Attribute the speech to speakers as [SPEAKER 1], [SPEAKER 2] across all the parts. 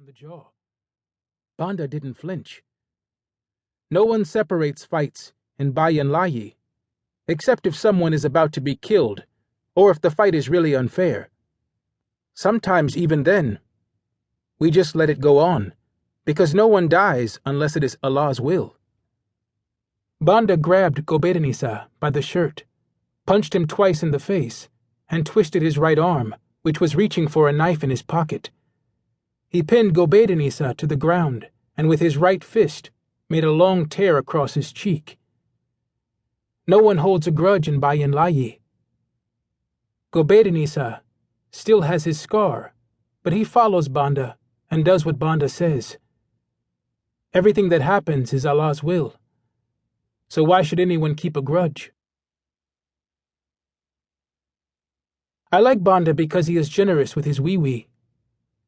[SPEAKER 1] the jaw. Banda didn't flinch. No one separates fights in Bayan Layi, except if someone is about to be killed, or if the fight is really unfair. Sometimes even then, we just let it go on, because no one dies unless it is Allah's will. Banda grabbed Gobedenisa by the shirt, punched him twice in the face, and twisted his right arm, which was reaching for a knife in his pocket. He pinned Gobedenisa to the ground, and with his right fist, made a long tear across his cheek. No one holds a grudge in Bayan Layi. Gobedenisa still has his scar, but he follows Banda and does what Banda says. Everything that happens is Allah's will. So why should anyone keep a grudge? I like Banda because he is generous with his wee-wee.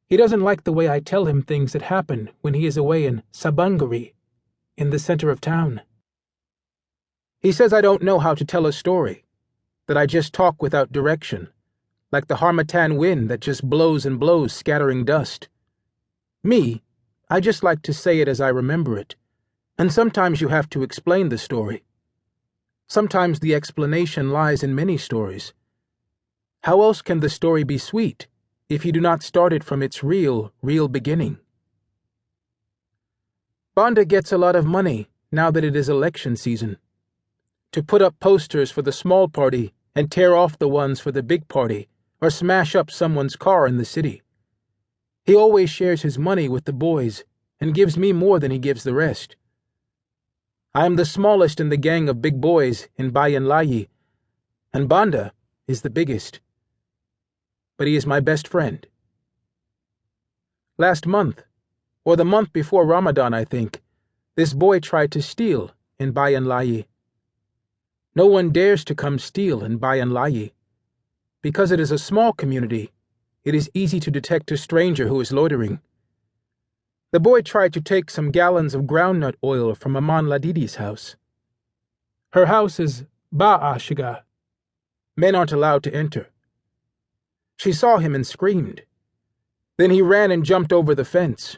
[SPEAKER 1] He doesn't like the way I tell him things that happen when he is away in Sabangari, in the center of town. He says I don't know how to tell a story, that I just talk without direction, like the Harmattan wind that just blows and blows, scattering dust. Me, I just like to say it as I remember it, and sometimes you have to explain the story. Sometimes the explanation lies in many stories. How else can the story be sweet if you do not start it from its real beginning? Banda gets a lot of money now that it is election season, to put up posters for the small party and tear off the ones for the big party, or smash up someone's car in the city. He always shares his money with the boys and gives me more than he gives the rest. I am the smallest in the gang of big boys in Bayan Layi, and Banda is the biggest. But he is my best friend. Last month, or the month before Ramadan, I think, this boy tried to steal in Bayan Layi. No one dares to come steal in Bayan Layi. Because it is a small community, it is easy to detect a stranger who is loitering. The boy tried to take some gallons of groundnut oil from Aman Ladidi's house. Her house is Ba'ashiga. Men aren't allowed to enter. She saw him and screamed. Then he ran and jumped over the fence.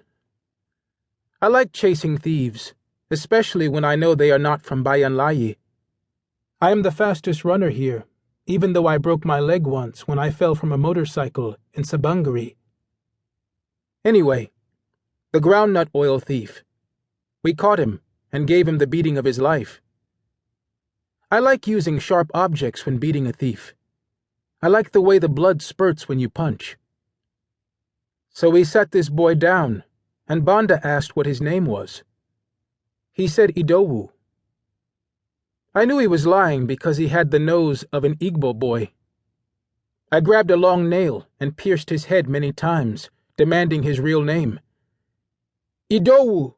[SPEAKER 1] I like chasing thieves, especially when I know they are not from Bayan Layi. I am the fastest runner here, even though I broke my leg once when I fell from a motorcycle in Sabangari. Anyway, the groundnut oil thief. We caught him and gave him the beating of his life. I like using sharp objects when beating a thief. I like the way the blood spurts when you punch. So we set this boy down, and Banda asked what his name was. He said Idowu. I knew he was lying because he had the nose of an Igbo boy. I grabbed a long nail and pierced his head many times, demanding his real name. Idowu!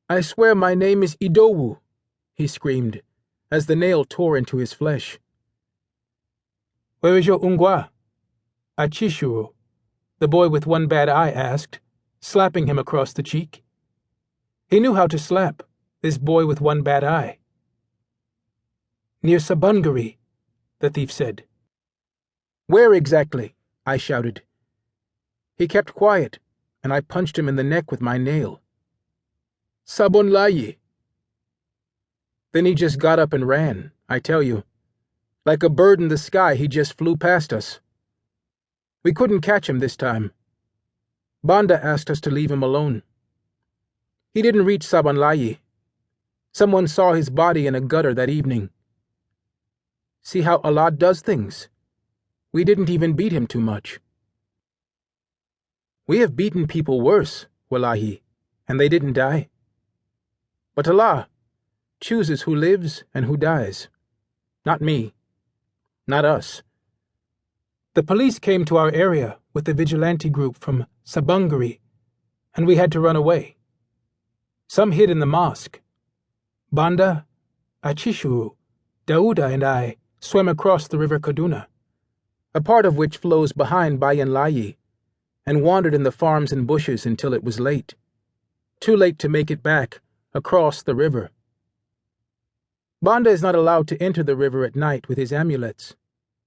[SPEAKER 1] I swear my name is Idowu, he screamed, as the nail tore into his flesh. Where is your ungwa? Achishuru, the boy with one bad eye asked, slapping him across the cheek. He knew how to slap, this boy with one bad eye. Near Sabangari, the thief said. Where exactly? I shouted. He kept quiet, and I punched him in the neck with my nail. Sabon Layi. Then he just got up and ran, I tell you. Like a bird in the sky, he just flew past us. We couldn't catch him this time. Banda asked us to leave him alone. He didn't reach Sabon Layi. Someone saw his body in a gutter that evening. See how Allah does things? We didn't even beat him too much. We have beaten people worse, wallahi, and they didn't die. But Allah chooses who lives and who dies. Not me. Not us. The police came to our area with the vigilante group from Sabangari, and we had to run away. Some hid in the mosque. Banda, Achishuru, Dauda, and I swam across the river Kaduna, a part of which flows behind Bayan Layi, and wandered in the farms and bushes until it was late. Too late to make it back across the river. Banda is not allowed to enter the river at night with his amulets.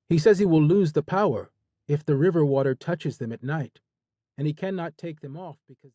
[SPEAKER 1] He says he will lose the power if the river water touches them at night, and he cannot take them off because